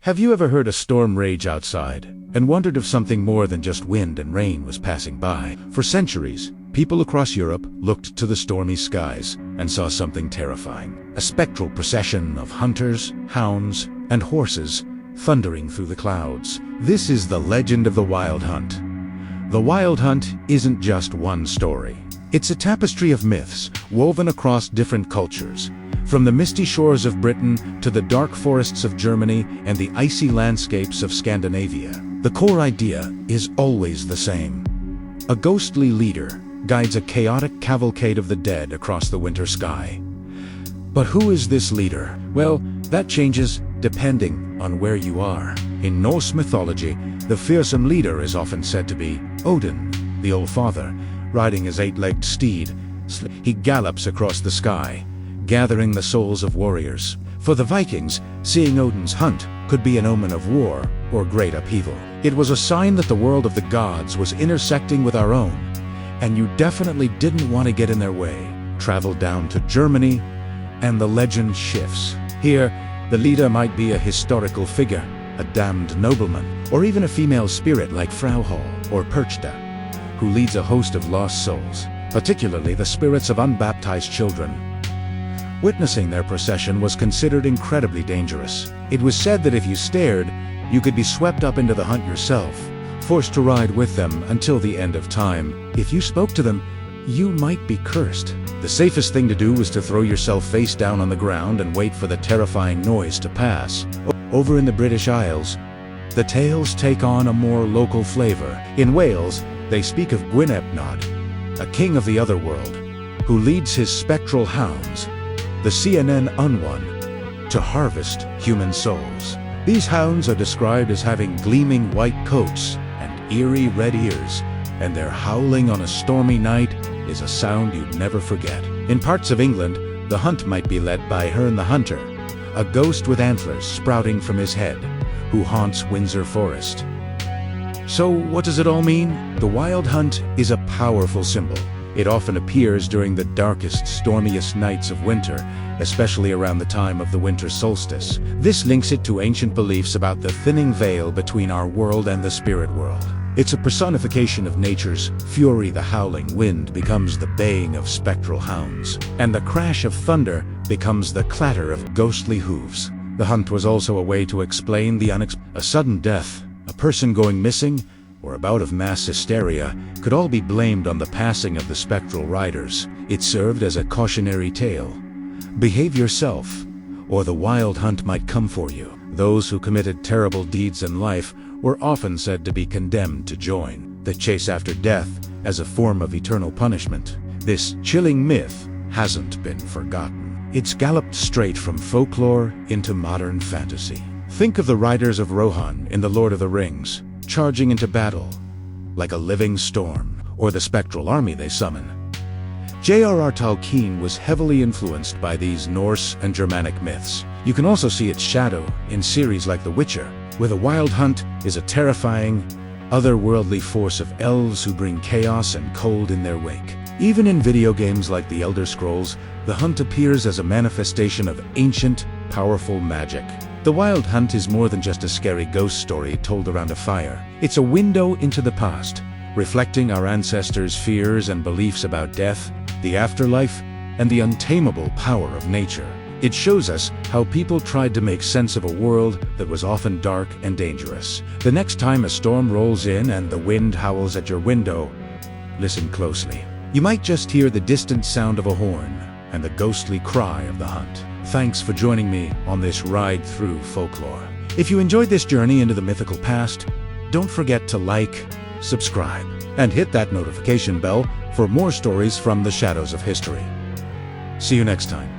Have you ever heard a storm rage outside and wondered if something more than just wind and rain was passing by? For centuries, people across Europe looked to the stormy skies and saw something terrifying. A spectral procession of hunters, hounds, and horses thundering through the clouds. This is the legend of the Wild Hunt. The Wild Hunt isn't just one story. It's a tapestry of myths woven across different cultures. From the misty shores of Britain to the dark forests of Germany and the icy landscapes of Scandinavia, the core idea is always the same. A ghostly leader guides a chaotic cavalcade of the dead across the winter sky. But who is this leader? Well, that changes depending on where you are. In Norse mythology, the fearsome leader is often said to be Odin, the All-Father, riding his eight-legged steed. He gallops across the sky, gathering the souls of warriors. For the Vikings, seeing Odin's hunt could be an omen of war or great upheaval. It was a sign that the world of the gods was intersecting with our own, and you definitely didn't want to get in their way. Travel down to Germany, and the legend shifts. Here, the leader might be a historical figure, a damned nobleman, or even a female spirit like Frau Hall or Perchta, who leads a host of lost souls, particularly the spirits of unbaptized children. Witnessing their procession was considered incredibly dangerous. It was said that if you stared, you could be swept up into the hunt yourself, forced to ride with them until the end of time. If you spoke to them, you might be cursed. The safest thing to do was to throw yourself face down on the ground and wait for the terrifying noise to pass. Over in the British Isles, the tales take on a more local flavor. In Wales, they speak of Gwynebnod, a king of the otherworld, who leads his spectral hounds, the CNN Unwan, to harvest human souls. These hounds are described as having gleaming white coats and eerie red ears, and their howling on a stormy night is a sound you'd never forget. In parts of England, the hunt might be led by Herne the Hunter, a ghost with antlers sprouting from his head, who haunts Windsor Forest. So what does it all mean? The Wild Hunt is a powerful symbol. It often appears during the darkest, stormiest nights of winter, especially around the time of the winter solstice. This links it to ancient beliefs about the thinning veil between our world and the spirit world. It's a personification of nature's fury. The howling wind becomes the baying of spectral hounds, and the crash of thunder becomes the clatter of ghostly hooves. The hunt was also a way to explain the unexpected. A sudden death, a person going missing, or a bout of mass hysteria could all be blamed on the passing of the spectral riders. It served as a cautionary tale. Behave yourself, or the Wild Hunt might come for you. Those who committed terrible deeds in life were often said to be condemned to join the chase after death as a form of eternal punishment. This chilling myth hasn't been forgotten. It's galloped straight from folklore into modern fantasy. Think of the riders of Rohan in The Lord of the Rings, charging into battle like a living storm, or the spectral army they summon. J.R.R. Tolkien was heavily influenced by these Norse and Germanic myths. You can also see its shadow in series like The Witcher, where the Wild Hunt is a terrifying, otherworldly force of elves who bring chaos and cold in their wake. Even in video games like The Elder Scrolls, the hunt appears as a manifestation of ancient, powerful magic. The Wild Hunt is more than just a scary ghost story told around a fire. It's a window into the past, reflecting our ancestors' fears and beliefs about death, the afterlife, and the untamable power of nature. It shows us how people tried to make sense of a world that was often dark and dangerous. The next time a storm rolls in and the wind howls at your window, listen closely. You might just hear the distant sound of a horn and the ghostly cry of the hunt. Thanks for joining me on this ride through folklore. If you enjoyed this journey into the mythical past, don't forget to like, subscribe, and hit that notification bell for more stories from the shadows of history. See you next time.